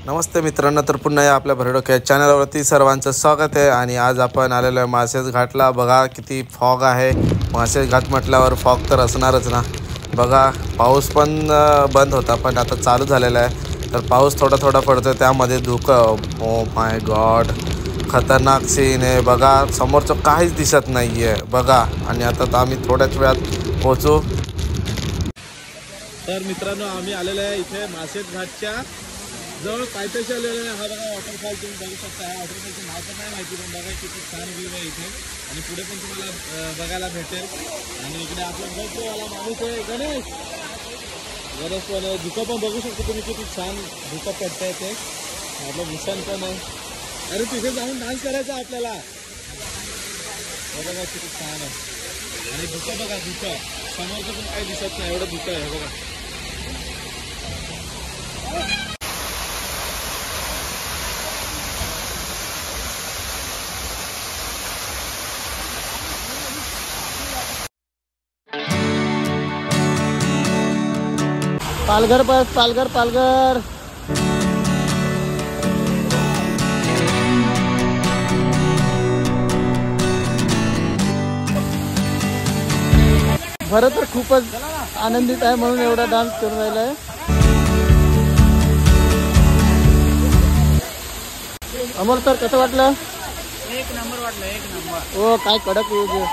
नमस्ते मित्रांनो, तर पुन्हा या आपल्या भरडोक्या चॅनलवरती सर्वांचं स्वागत आहे। आणि आज आपण आलेलो आहे माळशेज घाटला। बघा किती फॉग आहे। माळशेज घाट म्हटल्यावर फॉग तर असणारच ना। बघा पाऊस पण बंद होता पण आता चालू झालेला आहे। तर पाऊस थोडा थोडा पडतोय, त्यामध्ये धुकं। ओ माय गॉड, खतरनाक सीन आहे। बघा समोरचं काहीच दिसत नाही आहे बघा। आणि आता आम्ही थोड्याच वेळात पोहोचू। तर मित्रांनो, आम्ही आलेलो आहे इथे माळशेज घाटच्या जवळ पायथ्याशी आलेलो आहे। हा बघा वॉटरफॉल तुम्ही बघू शकता। हा वॉटरफॉलचं नाव तर नाही माहिती, पण बघा किती छान व्ह्यू आहे इथे। आणि पुढे पण तुम्हाला बघायला भेटेल। आणि इकडे आपला गणेशवाला माणूस आहे, गणेश पण धुकं पण बघू शकतो तुम्ही, किती छान धुकं पडतंय ते। आपलं भूषण पण आहे। अरे तिथे जाऊन डान्स करायचा आपल्याला। बघा किती छान आहे। आणि धुकं बघा, धुकं समोरचं पण काही दिसत नाही, एवढं धुकं आहे बघा। पालघर बस, पालघर पालघर। खरं तर खूपच आनंदित आहे म्हणून एवढा डान्स करून राहिला आहे। अमोल सर, कसं वाटलं? एक नंबर वाटलं, एक नंबर। हो, काय कडक व्ह्यू।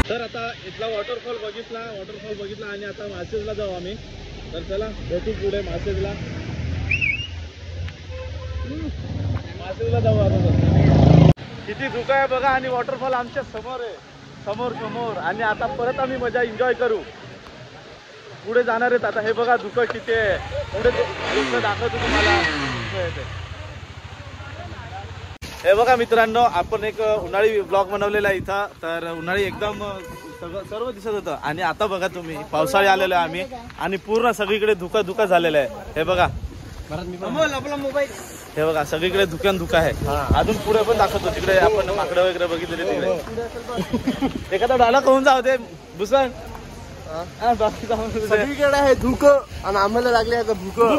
तर आता इथला वॉटरफॉल बघितला आणि आता माळशेजला जाऊ आम्ही। तर चला भेटू पुढे माळशेजला जाऊ आता। किती धुकं आहे बघा। आणि वॉटरफॉल आमच्या समोर आहे, समोर। आणि आता परत आम्ही मजा एन्जॉय करू। पुढे जाणार आहेत आता। हे बघा धुकं किती आहे। पुढे दाखवतो तुम्हाला। हे बघा मित्रांनो, आपण एक उन्हाळी ब्लॉग बनवलेला आहे इथं। तर उन्हाळी एकदम सर्व दिसत होतं। आणि आता बघा तुम्ही, पावसाळी आलेलो आहे आम्ही आणि पूर्ण सगळीकडे धुकं झालेलं आहे। हे बघा आपला मोबाईल, हे बघा सगळीकडे धुकं आहे। अजून पुढे पण दाखवतो, तिकडे आपण माकडं वगैरे बघितलेले तिकडे। एखादा डायलॉग होऊन जाऊ दे भूषण। सगळीकडे आहे धुकं आणि आम्हाला लागले आता भूकं।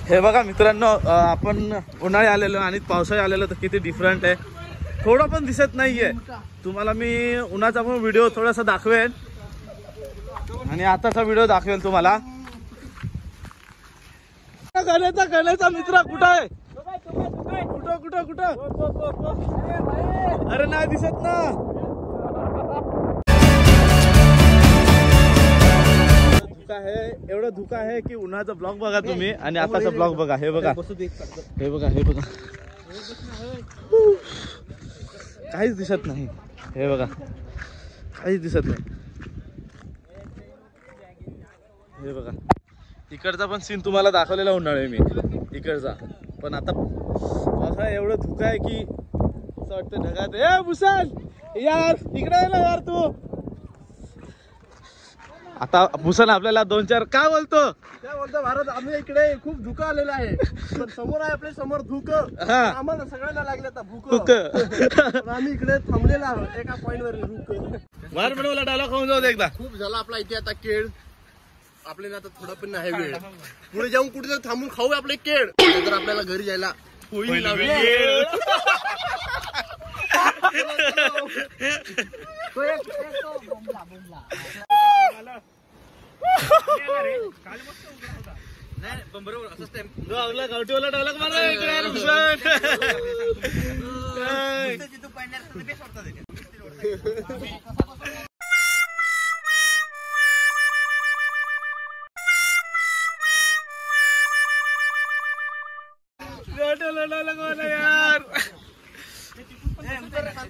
हे बघा मित्रांनो, आपण उन्हाळी आलेलो आणि पावसाळी आलेलो तर किती डिफरंट आहे। थोडं पण दिसत नाहीये तुम्हाला। मी उन्हाचा पण व्हिडिओ थोडासा दाखवेल आणि आताचा व्हिडिओ दाखवेल तुम्हाला। गण्याचा मित्र कुठं आहे? कुठं अरे नाही दिसत ना। एवढं धुकं आहे की उन्हाचा ब्लॉग बघा तुम्ही आणि आताचा ब्लॉग बघा। हे बघा काहीच दिसत नाही। हे बघा काहीच दिसत नाही। हे बघा इकडचा पण सीन तुम्हाला दाखवलेला उन्हाळी मी इकडचा। पण आता पावसाळा एवढं धुकं आहे की असं वाटतं ढगात। ए भूषण यार, इकडे ये ना यार तू। आता भूषण आपल्याला 2-4 काय बोलतो भारत, आम्ही इकडे खूप धुकं आलेलं आहे। पण समोर आहे आपल्या समोर धुकं। आम्हाला सगळ्यांना लागले आता भूकं। आम्ही इकडे थांबलेला आहोत एका पॉइंट वर धुकं। बाहेर म्हणून डायलॉग होऊन जाऊ दे एकदा। खूप झाला आपला इथे आता केळ। आपल्याला आता थोडं पण नाही वेळ, पुढे जाऊन कुठेतरी थांबून खाऊ आपले केळ, तर आपल्याला घरी जायला होईल वेळ। गावठीवाला डायलॉग मारा इकडे। यार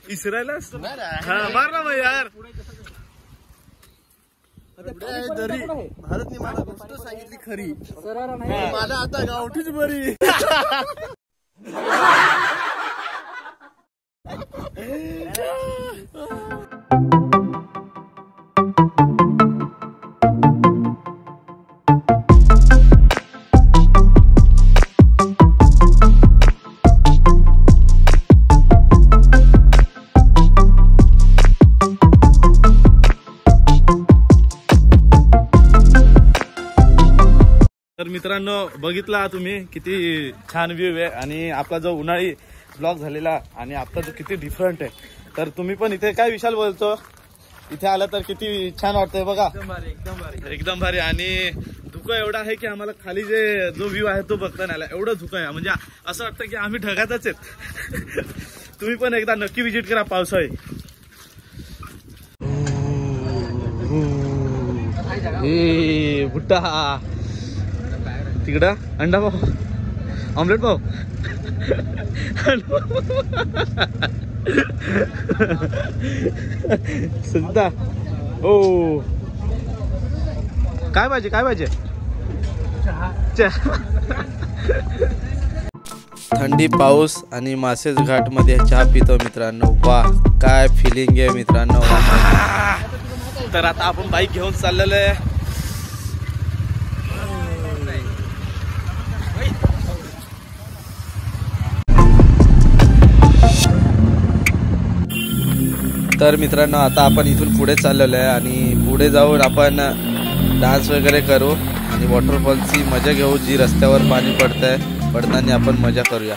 इसरायला मार ना मग यार। भारतने मला गोष्ट सांगितली खरी, मला आता गावठीच बरी। तर मित्रांनो बघितला तुम्ही किती छान व्ह्यू आहे आणि आपला जो उन्हाळी ब्लॉग झालेला आणि आपला जो किती डिफरंट आहे. तर तुम्ही पण इथे काय विशाल बोलतो इथे आलं तर किती छान वाटतंय बघा. एकदम भारी आणि धुकं एवढा आहे की आम्हाला खाली जो व्ह्यू आहे तो बघता नाही आला. एवढं धुकं आहे म्हणजे असं वाटतं की आम्ही ढगातच आहेत. तुम्ही पण एकदा नक्की विजिट करा पावसाळी. भुट्टा तिकडं अंडा पाव ऑमलेट पाव सुद्धा ओ काय पाहिजे थंडी पाऊस आणि मासेज घाट मध्ये चहा पितो मित्रांनो. वाह काय फिलिंग आहे मित्रांनो. तर आता आपण बाईक घेऊन चाललेलो आहे. तर मित्रांनो आता आपण इथून पुढे चाललेलो आहे आणि पुढे जाऊन आपण डान्स वगैरे करू आणि वॉटरफॉलची मजा घेऊ. जी रस्त्यावर पाणी पडताना आपण मजा करूया.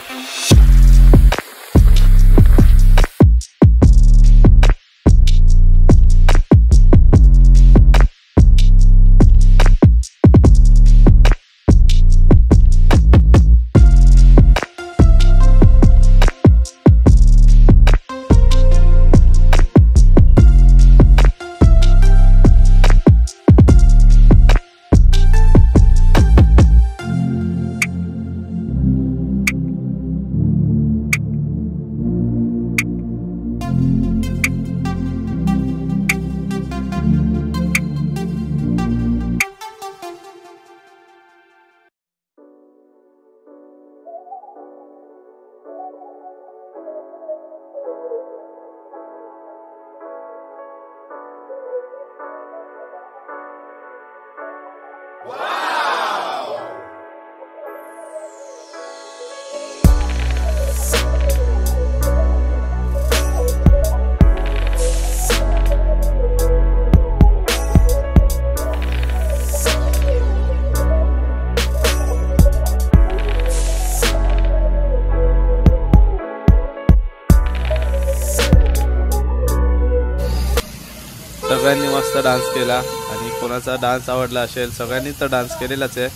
सगळ्यांनी मस्त डान्स केला आणि कोणाचा डान्स आवडला असेल सगळ्यांनी तर डान्स केलेलाच आहे.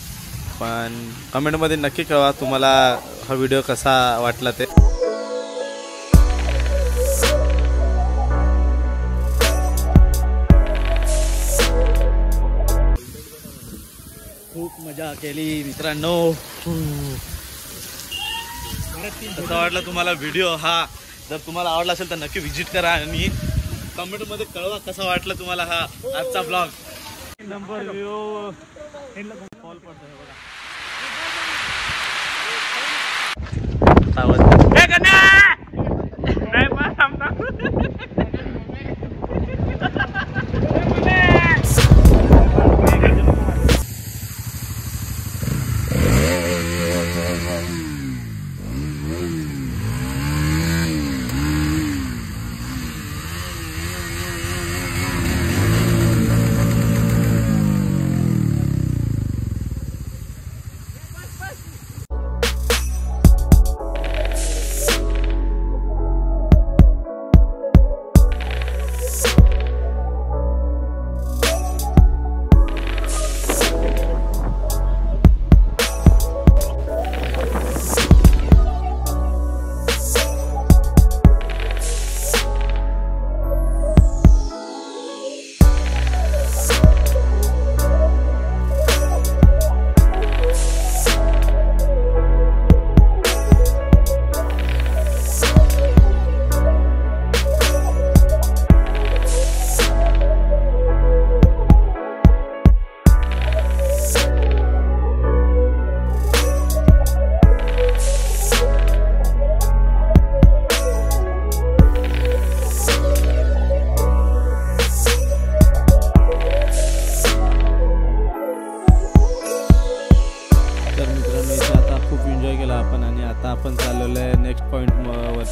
पण कमेंटमध्ये नक्की कळवा तुम्हाला हा व्हिडिओ कसा वाटला ते. खूप मजा केली मित्रांनो. कसा वाटला तुम्हाला व्हिडिओ हा. जर तुम्हाला आवडला असेल तर नक्की विजिट करा आणि कमेंट मध्ये कळवा कसा वाटला तुम्हाला हा आजचा ब्लॉग. नंबर व्ह्यू कॉल पडतोय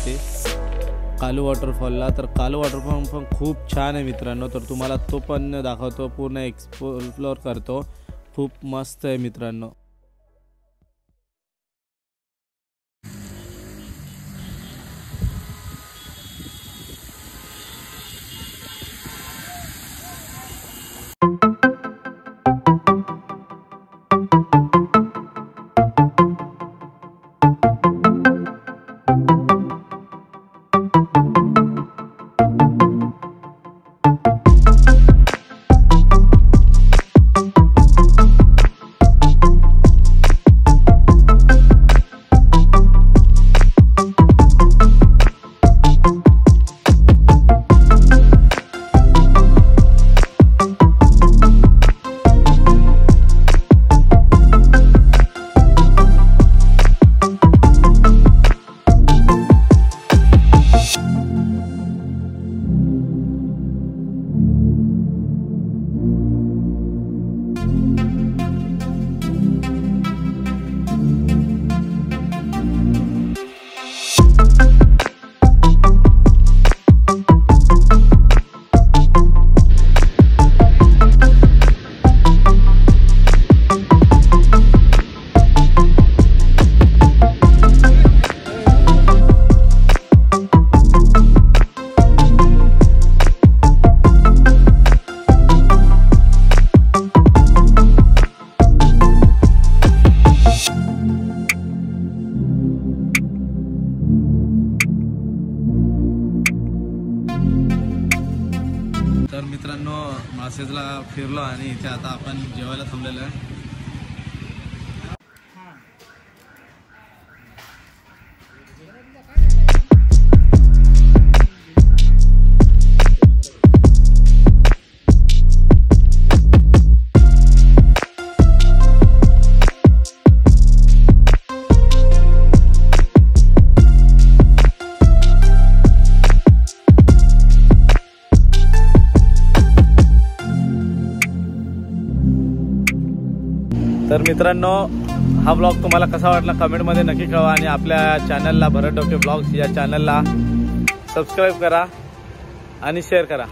जाण्यासाठी कालू वॉटरफॉलला. तर कालू वॉटरफॉल पण खूप छान आहे मित्रांनो, तर तुम्हाला तो पण दाखवतो, पूर्ण एक्सप्लोर करतो. खूप मस्त आहे मित्रांनो. तर मित्रांनो मासेजला फिरलो आणि इथे आता आपण जेवायला थांबलेलो आहे. तर मित्रांनो हा ब्लॉग तुम्हाला कसा वाटला कमेंटमध्ये नक्की कळवा आणि आपल्या चॅनलला भरत डोके ब्लॉग्स या चॅनलला सबस्क्राईब करा आणि शेअर करा.